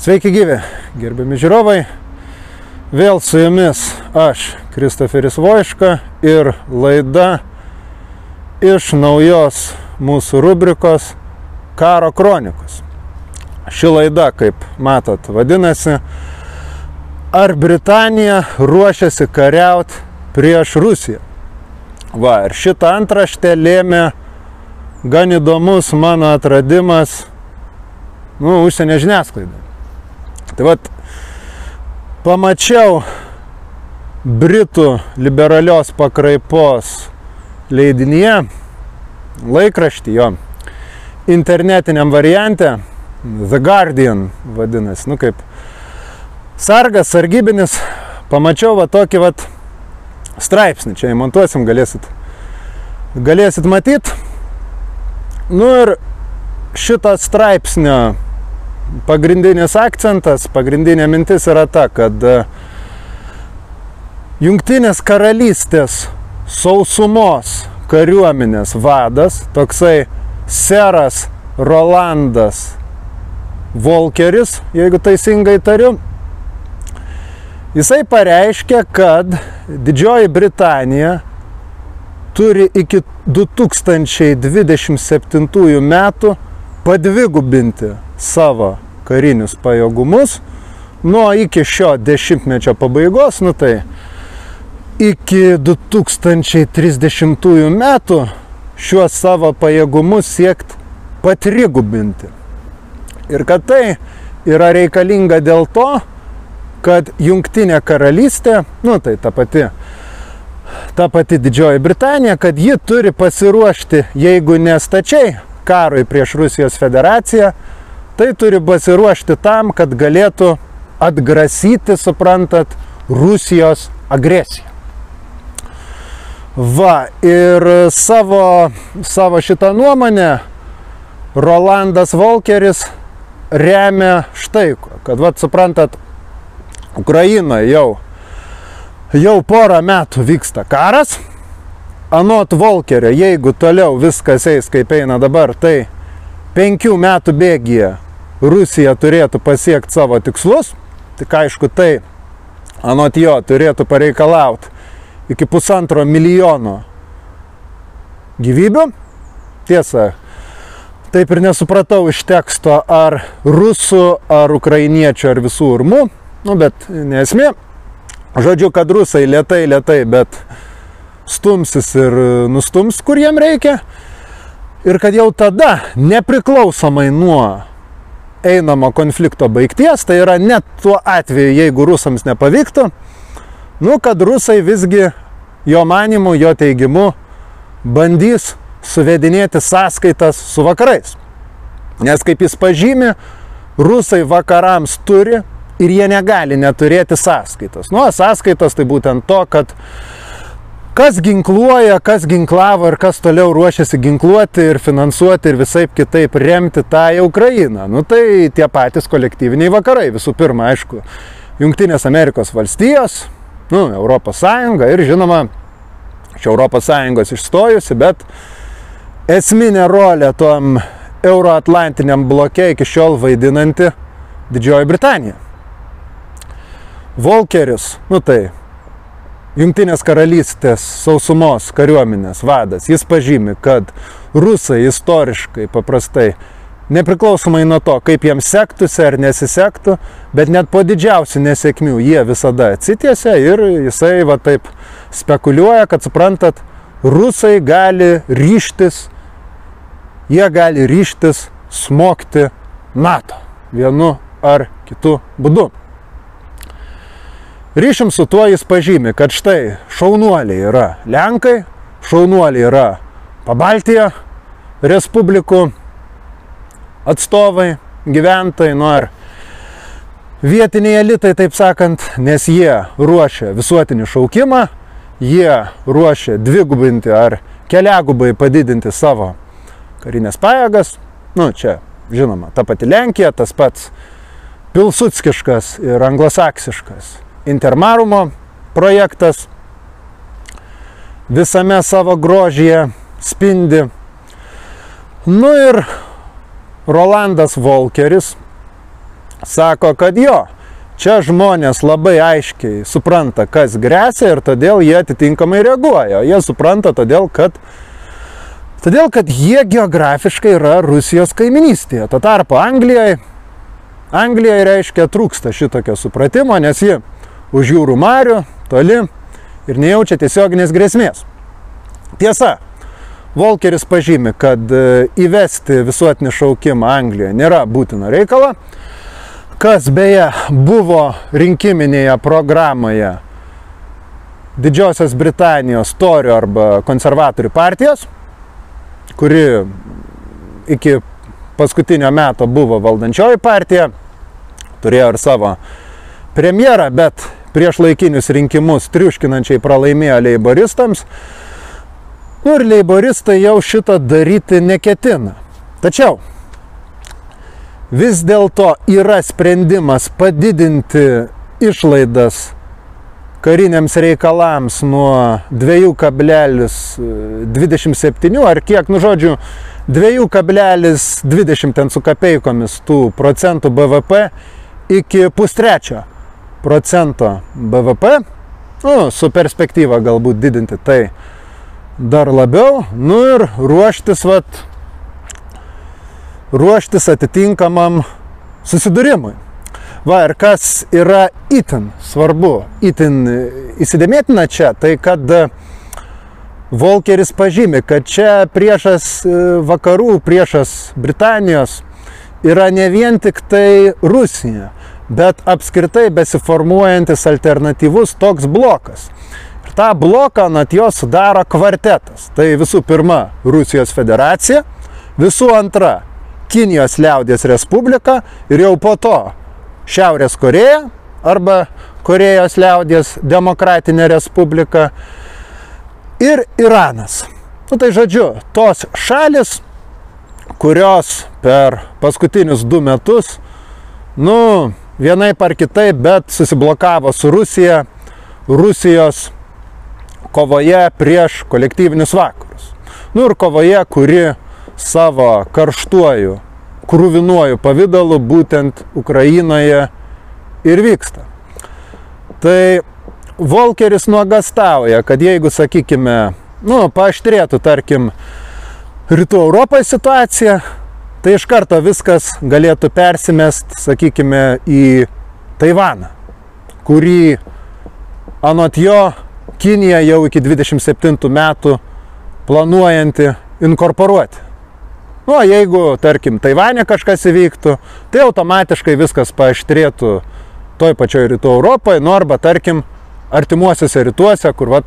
Sveiki gyvi, gerbiami žiūrovai. Vėl su jumis aš, Kristoferis Voiška, ir laida iš naujos mūsų rubrikos Karo kronikos. Ši laida, kaip matot, vadinasi Ar Britanija ruošiasi kariaut prieš Rusiją? Va, ir šitą antraštę lėmė gan įdomus mano atradimas, užsienio žiniasklaidai. Tai vat, pamačiau Britų liberalios pakraipos leidinyje, laikraštyje, internetiniam variante, The Guardian vadinasi, kaip sargas, sargybinis, pamačiau va tokį vat straipsnį, čia įmontuosim, galėsit matyt. Ir šito straipsnio pagrindinis akcentas, pagrindinė mintis yra ta, kad Jungtinės karalystės sausumos kariuomenės vadas, toksai seras Rolandas Volkeris, jeigu teisingai tariu, jisai pareiškė, kad Didžioji Britanija turi iki 2027 metų padvigubinti savo karinius pajėgumus nuo iki šio dešimtmečio pabaigos, tai iki 2030 metų šiuos savo pajėgumus siekt patrigubinti. Ir kad tai yra reikalinga dėl to, kad Jungtinė karalystė, tai ta pati Didžioji Britanija, kad ji turi pasiruošti, jeigu ne stačiai karui prieš Rusijos federaciją, tai turi pasiruošti tam, kad galėtų atgrasyti, suprantat, Rusijos agresiją. Va, ir savo šitą nuomonę Rolandas Volkeris remia štai ko, kad, suprantat, Ukrainoje jau porą metų vyksta karas. Anot Volkerio, jeigu toliau viskas eis kaip eina dabar, tai 5 metų bėgyje Rusija turėtų pasiekti savo tikslus. Tik aišku, tai anot jo turėtų pareikalauti iki 1,5 milijono gyvybių. Tiesa, taip ir nesupratau iš teksto, ar rusų, ar ukrainiečių, ar visų urmų. Bet nesmė. Žodžiu, kad rusai lėtai, bet stumsis ir nustums, kur jiem reikia. Ir kad jau tada, nepriklausomai nuo einamo konflikto baigties, tai yra net tuo atveju, jeigu rusams nepavyktų, kad rusai visgi, jo manimu, jo teigimu, bandys suvedinėti sąskaitas su vakarais. Nes, kaip jis pažymi, rusai vakarams turi ir jie negali neturėti sąskaitos. Sąskaitos tai būtent to, kad kas ginkluoja, kas ginklavo ir kas toliau ruošiasi ginkluoti ir finansuoti ir visaip kitaip remti tą Ukrainą. Tai tie patys kolektyviniai vakarai. Visų pirma, aišku, Jungtinės Amerikos valstijos, Europos Sąjunga ir, žinoma, iš Europos Sąjungos išstojusi, bet esminę rolę tom euroatlantiniam bloke iki šiol vaidinanti Didžioji Britanija. Volkeris, tai Jungtinės karalystės sausumos kariuomenės vadas, jis pažymi, kad rusai istoriškai paprastai, nepriklausomai nuo to, kaip jiems sektųsi ar nesisektų, bet net po didžiausių nesėkmių jie visada atsitiesia ir jisai taip spekuliuoja, kad, suprantat, rusai gali ryžtis smogti NATO vienu ar kitu būdu. Ryšim su tuo jis pažymi, kad štai šaunuoliai yra Lenkai, šaunuoliai yra Pabaltijo respublikų atstovai, gyventojai, ar vietiniai elitai, taip sakant, nes jie ruošia visuotinį šaukimą, jie ruošia dvigubinti ar keliagubai padidinti savo karinės pajėgas. Čia, žinoma, ta pati Lenkija, tas pats pilsudskiškas ir anglosaksiškas Intermarumo projektas visame savo grožyje spindi. Ir Rolandas Volkeris sako, kad jo, čia žmonės labai aiškiai supranta, kas gresia ir todėl jie atitinkamai reaguoja. Jie supranta todėl, kad jie geografiškai yra Rusijos kaiminystėje. Tuo tarpu Anglijai reiškia trūksta šitokio supratimo, nes ji už jūrų marių toli ir nejaučia tiesioginės grėsmės. Tiesa, Volkeris pažymi, kad įvesti visuotinį šaukimą Anglijoje nėra būtino reikalo, kas beje buvo rinkiminėje programoje Didžiosios Britanijos Torių arba konservatorių partijos, kuri iki paskutinio meto buvo valdančioji partija, turėjo ir savo premjerą, bet prieš laikinius rinkimus triuškinančiai pralaimėjo leiboristams. Ir leiboristai jau šito daryti neketina. Tačiau vis dėlto yra sprendimas padidinti išlaidas kariniams reikalams nuo 2,27 ar kiek, žodžiu, 2,20 ten su kapeikomis tų procentų BVP iki 0,5% BVP. Su perspektyva galbūt didinti tai dar labiau, ir ruoštis atitinkamam susidūrimui. Ir kas yra itin svarbu, itin įsidėmėtina čia, tai kad Volkeris pažymi, kad čia priešas vakarų, priešas Britanijos yra ne vien tik tai Rusija, bet apskritai besiformuojantis alternatyvus toks blokas. Ir tą bloką ant jo sudaro kvartetas. Tai visų pirma Rusijos federacija, visų antra Kinijos liaudies respublika ir jau po to Šiaurės Koreja arba Korejos liaudies demokratinė respublika ir Iranas. Tai žodžiu, tos šalis, kurios per paskutinius 2 metus, vienaip ar kitaip, bet susiblokavo su Rusija, Rusijos kovoje prieš kolektyvinius vakarus. Ir kovoje, kuri savo karštuoju, kruvinuoju pavidalu būtent Ukrainoje ir vyksta. Tai Volkeris nuogąstauja, kad jeigu, sakykime, paaštrėtų, tarkim, Rytų Europoje situacija, tai iš karto viskas galėtų persimest, sakykime, į Taivaną, kurį anot jo Kinija jau iki 27 metų planuojanti inkorporuoti. Jeigu, tarkim, Taivane kažkas įvyktų, tai automatiškai viskas paaštrėtų toj pačioj Rytų Europoje, arba, tarkim, artimuosiuose rytuose, kur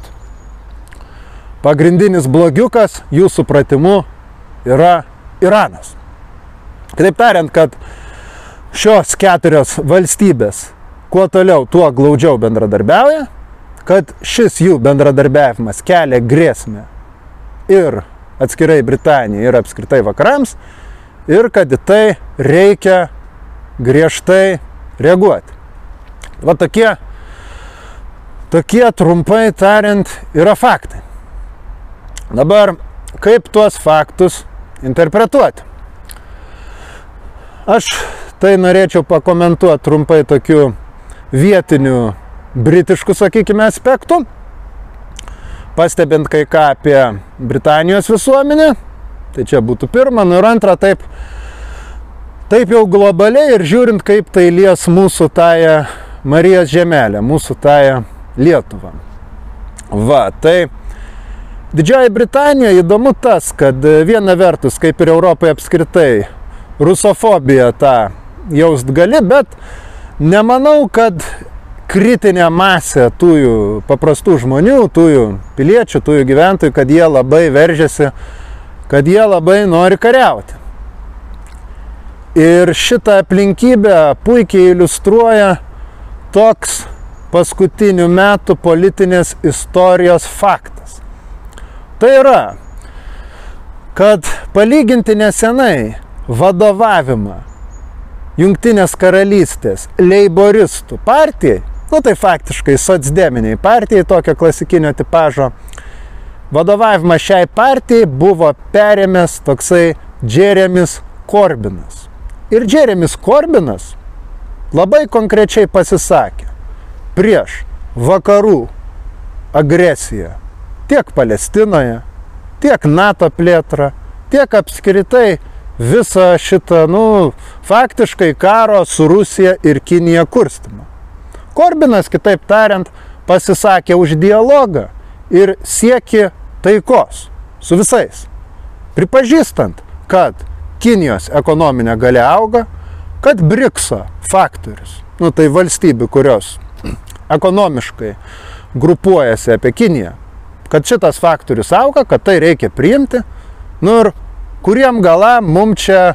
pagrindinis blogiukas jų supratimu yra Iranas. Kitaip tariant, kad šios 4 valstybės kuo toliau, tuo glaudžiau bendradarbiauja, kad šis jų bendradarbiavimas kelia grėsmę ir atskirai Britanijai ir apskritai vakarams, ir kad į tai reikia griežtai reaguoti. Tokie trumpai tariant yra faktai. Dabar, kaip tuos faktus interpretuoti? Aš tai norėčiau pakomentuoti trumpai tokiu vietiniu britiškų, sakykime, aspektų, pastebint kai ką apie Britanijos visuomenę, tai čia būtų pirma, ir antra, taip jau globaliai ir žiūrint, kaip tai lies mūsų tąją Marijos žemelę, mūsų tąją Lietuvą. Tai Didžioji Britanija įdomu tas, kad viena vertus, kaip ir Europoje apskritai, rusofobiją tą jaust gali, bet nemanau, kad kritinė masė tųjų paprastų žmonių, tųjų piliečių, tųjų gyventojų, kad jie labai veržiasi, kad jie labai nori kariauti. Ir šitą aplinkybę puikiai iliustruoja toks paskutinių metų politinės istorijos faktas. Tai yra, kad palyginti nesenai vadovavimą Jungtinės karalystės leiboristų partijai, tai faktiškai socdeminiai partijai, tokio klasikinio tipažo, vadovavimą šiai partijai buvo perėmęs toksai Jeremis Corbynas. Ir Jeremis Corbynas labai konkrečiai pasisakė prieš vakarų agresiją tiek Palestinoje, tiek NATO plėtrą, tiek apskritai visą šitą, faktiškai karo su Rusija ir Kinija kurstymą. Korbinas, kitaip tariant, pasisakė už dialogą ir siekė taikos su visais, pripažįstant, kad Kinijos ekonominė galia auga, kad BRICS faktorius, tai valstybių, kurios ekonomiškai grupuojasi apie Kiniją, kad šitas faktorius auga, kad tai reikia priimti, ir kuriem gala mum čia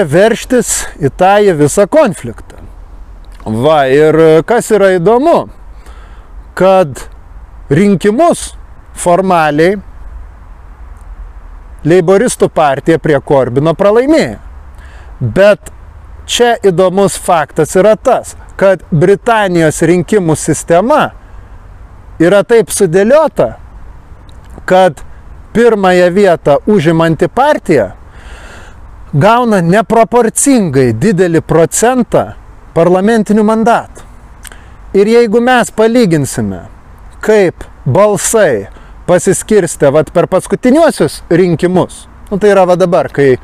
verštis į tą visą konfliktą. Va, ir kas yra įdomu, kad rinkimus formaliai Leiboristų partija prie Korbino pralaimėjo. Bet čia įdomus faktas yra tas, kad Britanijos rinkimų sistema yra taip sudėliota, kad pirmąją vietą užimanti partija gauna neproporcingai didelį procentą parlamentinių mandatų. Ir jeigu mes palyginsime, kaip balsai pasiskirstė per paskutiniuosius rinkimus, tai yra dabar, kai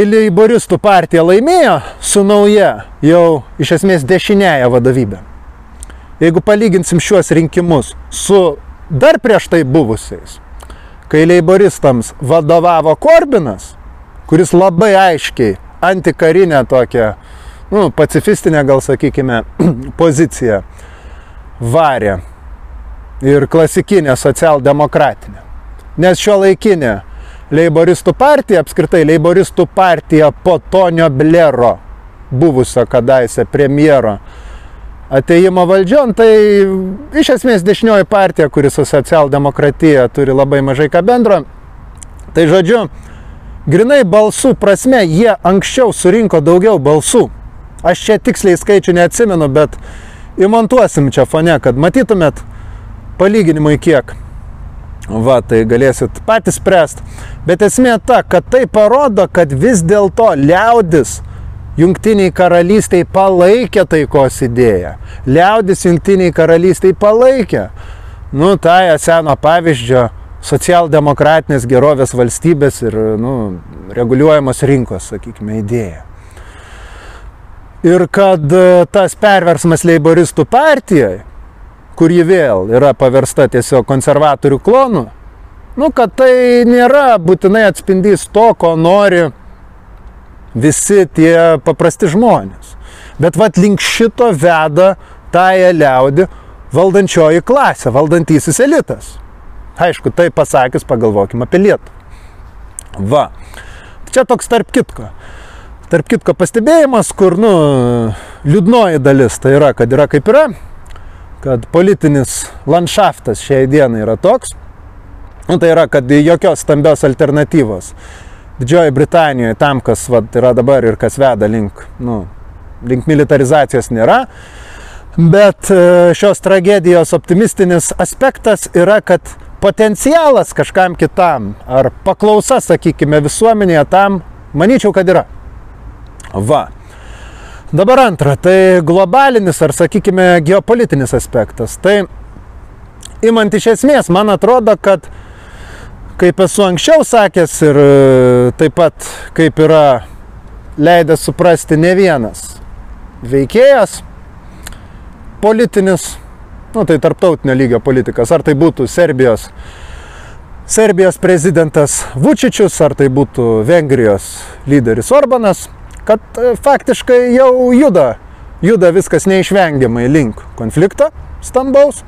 Leiboristų partija laimėjo su nauja, jau iš esmės dešiniąja vadovybė. Jeigu palyginsim šiuos rinkimus su dar prieš tai buvusiais, kai leiboristams vadovavo Korbinas, kuris labai aiškiai antikarinę tokią, pacifistinę, gal sakykime, poziciją varė ir klasikinę socialdemokratinę. Nes šiuolaikinė Leiboristų partija, apskritai Leiboristų partija po Tonio Blairo, buvusio kadaise premjero atėjimo valdžion, tai iš esmės dešinioji partija, kuri su socialdemokratija turi labai mažai ką bendro. Tai žodžiu, grinai balsų prasme, jie anksčiau surinko daugiau balsų. Aš čia tiksliai skaičių neatsimenu, bet įmontuosim čia fone, kad matytumėt palyginimui kiek. Va, tai galėsit patys spręsti. Bet esmė ta, kad tai parodo, kad vis dėlto liaudis Jungtiniai karalystiai palaikė taikos idėją. Liaudis Jungtiniai karalystiai palaikė, tą seno pavyzdžio socialdemokratinės gerovės valstybės ir, reguliuojamos rinkos, sakykime, idėją. Ir kad tas perversmas Leiboristų partijai, kur ji vėl yra paversta tiesiog konservatorių klonu, kad tai nėra būtinai atspindys to, ko nori visi tie paprasti žmonės. Bet link šito veda tąją liaudį valdančioji klasė, valdantysis elitas. Aišku, tai pasakius, pagalvokim apie Lietuvą. Va. Čia toks tarp kitko pastebėjimas, kur, liūdnoji dalis tai yra, kad yra kaip yra, kad politinis landšaftas šiai dienai yra toks, tai yra, kad jokios stambios alternatyvos Didžioji Britanijoje tam, kas yra dabar ir kas veda link militarizacijos nėra, bet šios tragedijos optimistinis aspektas yra, kad potencialas kažkam kitam, ar paklausa, sakykime, visuomenėje tam, manyčiau, kad yra. Va. Dabar antra, tai globalinis ar, sakykime, geopolitinis aspektas. Tai imant iš esmės, man atrodo, kad kaip esu anksčiau sakęs ir taip pat kaip yra leidęs suprasti ne vienas veikėjas politinis, tai tarptautinio lygio politikas, ar tai būtų Serbijos prezidentas Vučičius, ar tai būtų Vengrijos lyderis Orbanas, kad faktiškai jau juda viskas neišvengiamai link konflikto stambaus,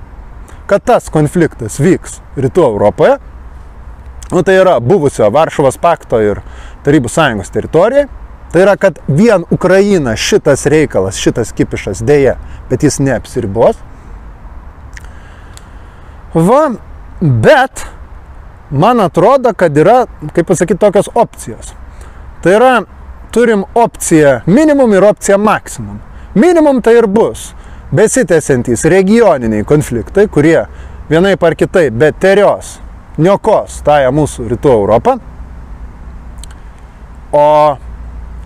kad tas konfliktas vyks Rytų Europoje, tai yra buvusio Varšuvos pakto ir Tarybų sąjungos teritorijai, tai yra, kad vien Ukraina šitas reikalas, šitas kipišas dėja, bet jis neapsiribos. Va, bet man atrodo, kad yra, kaip pasakyti, tokios opcijos. Tai yra, turim opciją minimum ir opciją maksimum. Minimum tai ir bus besitęsiantys regioniniai konfliktai, kurie vienaip ar kitaip be terios niokos tąją mūsų Rytų Europą. O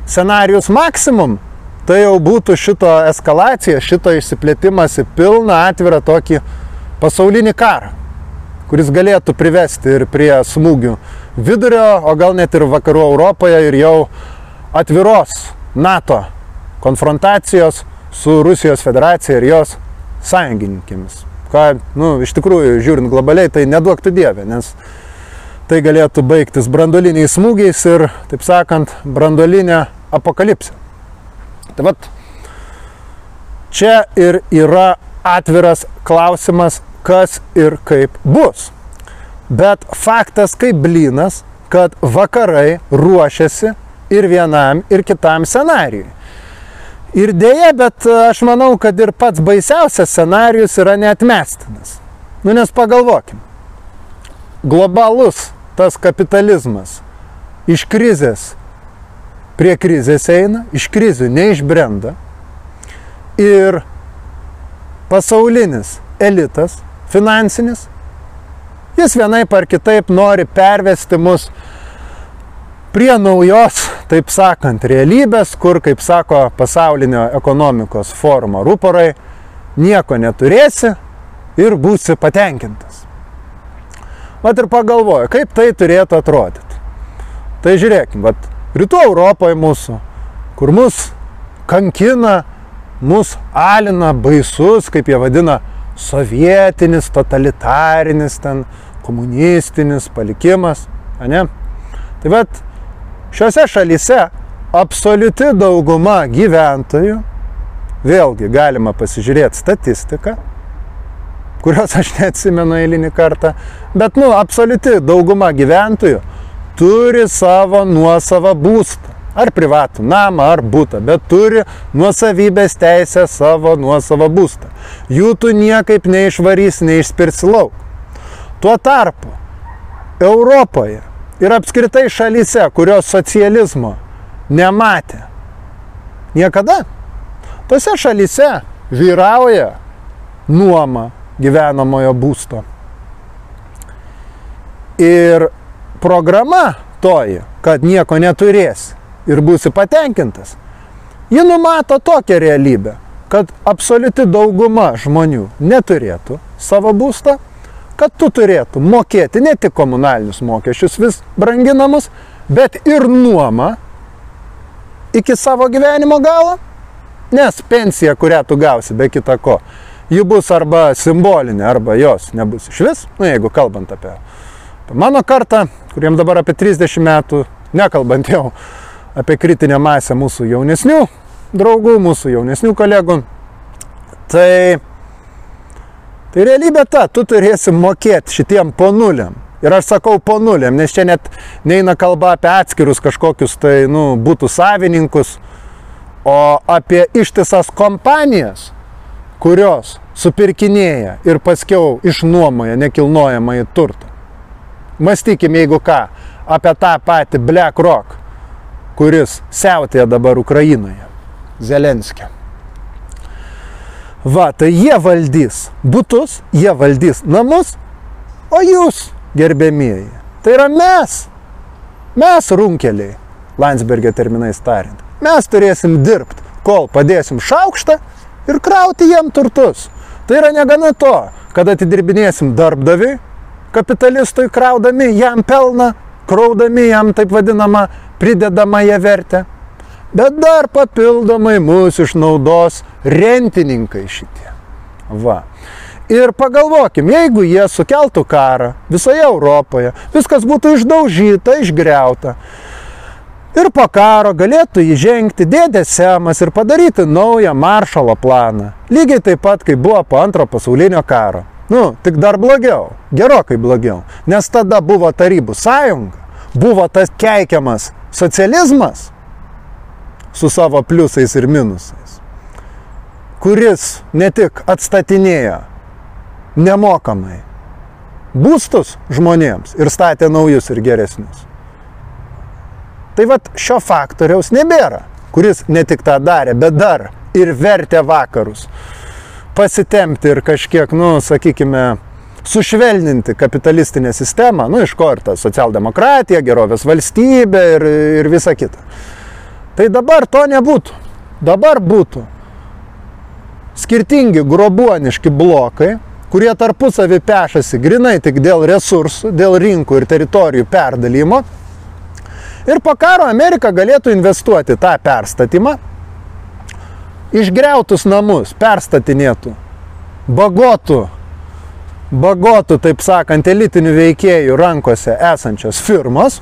scenarijus maksimum tai jau būtų šito eskalacija, šito išsiplėtimas į pilną atvirą tokį pasaulinį karą, kuris galėtų privesti ir prie smūgių vidurio, o gal net ir vakarų Europoje ir jau atviros NATO konfrontacijos su Rusijos federacija ir jos sąjungininkėmis. Ką, iš tikrųjų, žiūrint globaliai, tai neduoktų Dieve, nes tai galėtų baigtis branduoliniais smūgiais ir, taip sakant, branduolinė apokalipsė. Tai vat, čia ir yra atviras klausimas, kas ir kaip bus. Bet faktas kaip blynas, kad vakarai ruošiasi ir vienam, ir kitam scenarijui. Ir dėja, bet aš manau, kad ir pats baisiausias scenarijus yra neatmestinas. Nes pagalvokim, globalus tas kapitalizmas iš krizės prie krizės eina, iš krizių neišbrenda ir pasaulinis elitas, finansinis, jis vienaip ar kitaip nori pervesti mus prie naujos, taip sakant, realybės, kur, kaip sako pasaulinio ekonomikos forumo ruporai, nieko neturėsi ir būsi patenkintas. Vat ir pagalvoju, kaip tai turėtų atrodyti. Tai žiūrėkim, vat Rytų Europoje mūsų, kur mus kankina, mus alina baisus, kaip jie vadina, sovietinis, totalitarinis, ten, komunistinis palikimas, ane? Tai vat, šiuose šalyse absoliuti dauguma gyventojų, vėlgi galima pasižiūrėti statistiką, kurios aš neatsimenu eilinį kartą, bet, absoliuti dauguma gyventojų turi savo nuosavą būstą, ar privatų namą, ar butą, bet turi nuosavybės teisę savo nuosavą būstą. Jų tu niekaip neišvarys, neišspirsi lauk. Tuo tarpu Europoje ir apskritai šalyse, kurios socializmo nematė niekada, tose šalyse vyrauja nuoma gyvenamojo būsto. Ir programa toji, kad nieko neturėsi ir būsi patenkintas, ji numato tokią realybę, kad absoliuti dauguma žmonių neturėtų savo būstą, kad tu turėtų mokėti ne tik komunalinius mokesčius vis branginamus, bet ir nuomą iki savo gyvenimo galo, nes pensija, kurią tu gausi be kita ko, ji bus arba simbolinė, arba jos nebus išvis, jeigu kalbant apie mano kartą, kuriem dabar apie 30 metų, nekalbant jau apie kritinę masę mūsų jaunesnių draugų, mūsų jaunesnių kolegų, tai realybė ta, tu turėsi mokėti šitiem po nuliam. Ir aš sakau po nuliam, nes čia net neina kalba apie atskirus kažkokius tai, būtų savininkus, o apie ištisas kompanijas, kurios supirkinėja ir paskiau išnuomoja nekilnojamąjį turtą. Mąstykim, jeigu ką, apie tą patį BlackRock, kuris siautėja dabar Ukrainoje, Zelenskio. Va, tai jie valdys butus, jie valdys namus, o jūs, gerbėmieji, tai yra mes runkeliai, Landsbergio terminais tariant. Mes turėsim dirbti, kol padėsim šaukštą ir krauti jiem turtus. Tai yra negana to, kad atidirbinėsim darbdaviui, kapitalistui kraudami jam pelną, kraudami jam taip vadinamą pridedamąją vertę, bet dar papildomai mūsų išnaudos rentininkai šitie. Va. Ir pagalvokim, jeigu jie sukeltų karą visoje Europoje, viskas būtų išdaužyta, išgriauta, ir po karo galėtų įžengti dėdė Semas ir padaryti naują Maršalo planą, lygiai taip pat, kaip buvo po Antro pasaulinio karo. Tik dar blogiau, gerokai blogiau, nes tada buvo Tarybų sąjunga, buvo tas keikiamas socializmas su savo pliusais ir minusais, kuris ne tik atstatinėjo nemokamai būstus žmonėms ir statė naujus ir geresnius. Tai vat šio faktoriaus nebėra, kuris ne tik tą darė, bet dar ir vertė vakarus pasitempti ir kažkiek, sakykime, sušvelninti kapitalistinę sistemą, iš ko ir ta socialdemokratija, gerovės valstybė ir visa kita. Tai dabar to nebūtų. dabar būtų skirtingi grobuoniški blokai, kurie tarpusavį pešasi grinai tik dėl resursų, dėl rinkų ir teritorijų perdalymo. Ir po karo Amerika galėtų investuoti tą perstatymą, išgriautus namus perstatinėtų bagotų, taip sakant, elitinių veikėjų rankose esančios firmos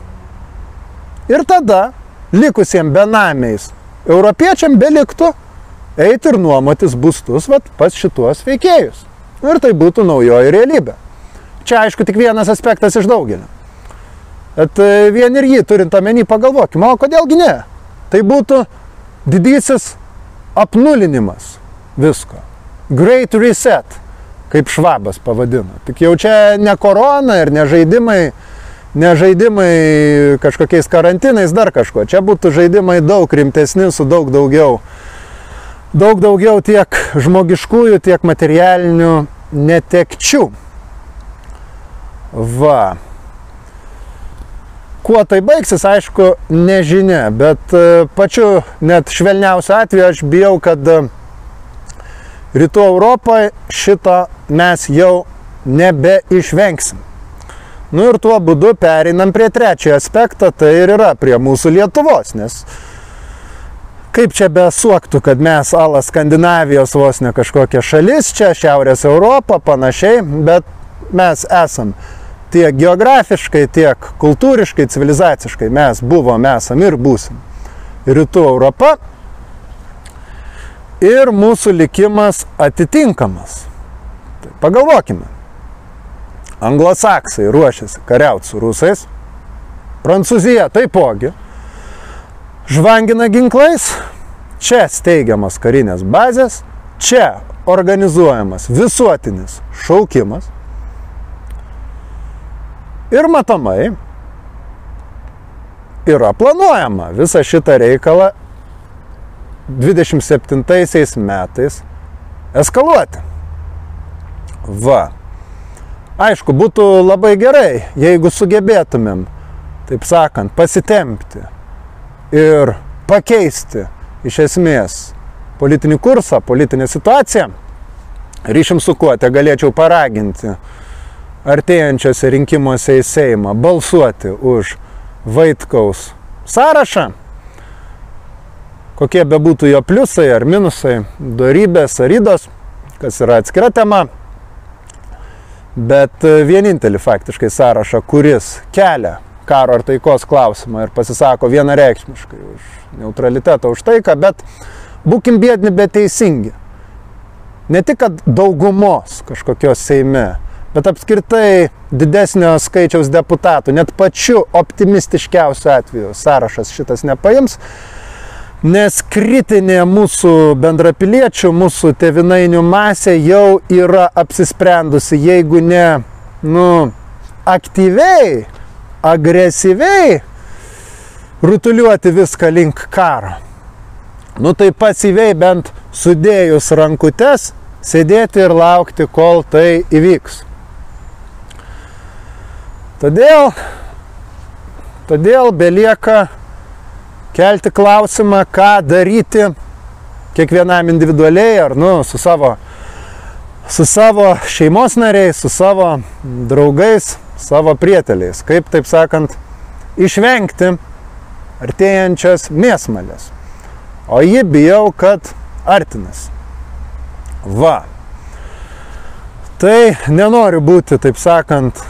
ir tada likusiems benamiais europiečiam beliktų eiti ir nuomotis būstus pas šituos veikėjus. Ir tai būtų naujoji realybė. Čia, aišku, tik vienas aspektas iš daugelio. Bet vien ir jį turint omeny pagalvokime, o kodėlgi ne? Tai būtų didysis apnulinimas visko. Great reset, kaip Švabas pavadino. Tik jau čia ne korona ir ne žaidimai kažkokiais karantinais, dar kažko. Čia būtų žaidimai daug rimtesni, su daug daugiau tiek žmogiškųjų, tiek materialinių netekčių. Va. Kuo tai baigsis, aišku, nežinia, bet pačiu net švelniausiu atveju aš bijau, kad Rytų Europoje šito mes jau nebeišvengsim. Nu ir tuo būdu pereinam prie trečiojo aspekto, tai ir yra prie mūsų Lietuvos, nes kaip čia besuoktų, kad mes ala Skandinavijos vos ne kažkokia šalis, čia Šiaurės Europa, panašiai, bet mes esam tiek geografiškai, tiek kultūriškai, civilizaciškai mes esam ir būsim Rytų Europa ir mūsų likimas atitinkamas. Tai pagalvokime. Anglosaksai ruošiasi kariauti su rusais, Prancūzija taipogi žvangina ginklais, čia steigiamas karinės bazės, čia organizuojamas visuotinis šaukimas ir matomai yra planuojama visą šitą reikalą 27 metais eskaluoti. Va. Aišku, būtų labai gerai, jeigu sugebėtumėm, taip sakant, pasitempti ir pakeisti iš esmės politinį kursą, politinę situaciją. Ryšim su kuo, te galėčiau paraginti artėjančiose rinkimuose į Seimą balsuoti už Vaitkaus sąrašą, kokie bebūtų jo pliusai ar minusai, dorybės ar ydos, kas yra atskira tema, bet vienintelį faktiškai sąrašą, kuris kelia karo ar taikos klausimą ir pasisako vienareikšmiškai už neutralitetą, už taiką, bet būkim biedni, bet teisingi. Ne tik, kad daugumos kažkokios Seime, bet apskritai didesnio skaičiaus deputatų, net pačiu optimistiškiausiu atveju sąrašas šitas nepaims, nes kritinė mūsų bendrapiliečių, mūsų tėvynainių masė jau yra apsisprendusi, jeigu ne, aktyviai, agresyviai rutuliuoti viską link karo. Tai pasyviai bent sudėjus rankutes, sėdėti ir laukti, kol tai įvyks. Todėl belieka kelti klausimą, ką daryti kiekvienam individualiai ar su savo šeimos nariais, su savo draugais, savo prieteliais. Kaip, taip sakant, išvengti artėjančios mėsmalės. O jį bijau, kad artinas. Va. Tai nenoriu būti, taip sakant,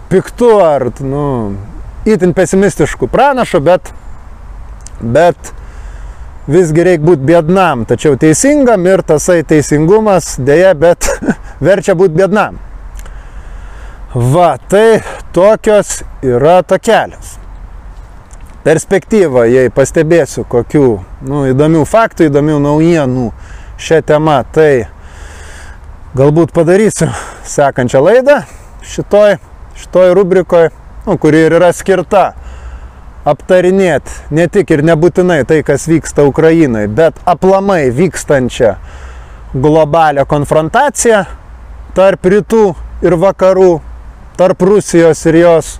piktu ar itin pesimistišku pranašu, bet visgi reikia būti biednam, tačiau teisingam ir tasai teisingumas dėja, bet verčia būti biednam. Va, tai tokios yra takelios. Perspektyva, jei pastebėsiu kokių įdomių faktų, įdomių naujienų šią temą, tai galbūt padarysiu sekančią laidą šitoj rubrikoje, kuri ir yra skirta aptarinėti ne tik ir nebūtinai tai, kas vyksta Ukrainai, bet aplamai vykstančią globalią konfrontaciją tarp rytų ir vakarų, tarp Rusijos ir jos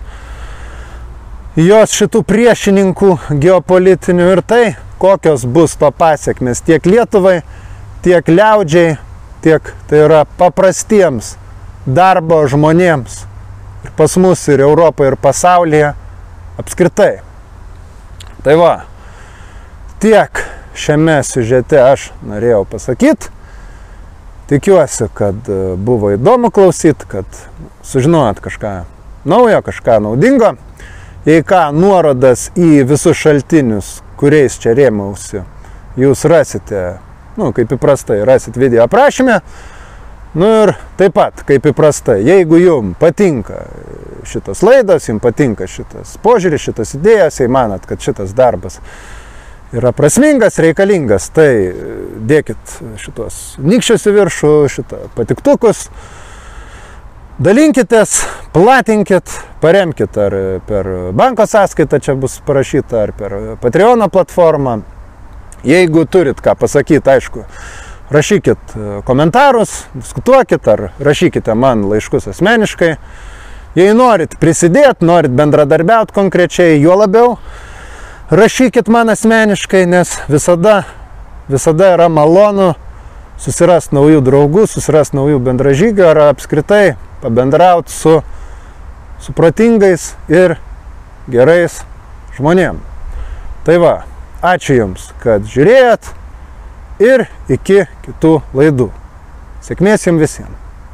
šitų priešininkų geopolitinių ir tai, kokios bus to pasiekmes tiek Lietuvai, tiek liaudžiai, tiek tai yra paprastiems darbo žmonėms ir pas mus, ir Europoje, ir pasaulyje apskritai. Tai va, tiek šiame siužete aš norėjau pasakyti. Tikiuosi, kad buvo įdomu klausyti, kad sužinojot kažką naujo, kažką naudingo. Jei ką, nuorodas į visus šaltinius, kuriais čia rėmiausi, jūs rasite, kaip įprastai, rasit video aprašyme. Ir taip pat, kaip įprastai, jeigu jums patinka šitas laidas, jums patinka šitas požiūris, šitas idėjas, jei manat, kad šitas darbas yra prasmingas, reikalingas, tai dėkit šitos nykščius į viršų, šitą patiktukus, dalinkitės, platinkit, paremkit ar per banko sąskaitą, čia bus parašyta, ar per Patreono platformą. Jeigu turit ką pasakyti, aišku, rašykit komentarus, diskutuokit, ar rašykite man laiškus asmeniškai. Jei norit prisidėti, norit bendradarbiauti konkrečiai, juo labiau, rašykit man asmeniškai, nes visada yra malonu susirasti naujų draugų, susirasti naujų bendražygių ar apskritai pabendrauti su protingais ir gerais žmonėm. Tai va, ačiū Jums, kad žiūrėjot ir iki kitų laidų. Sėkmės Jums visiems.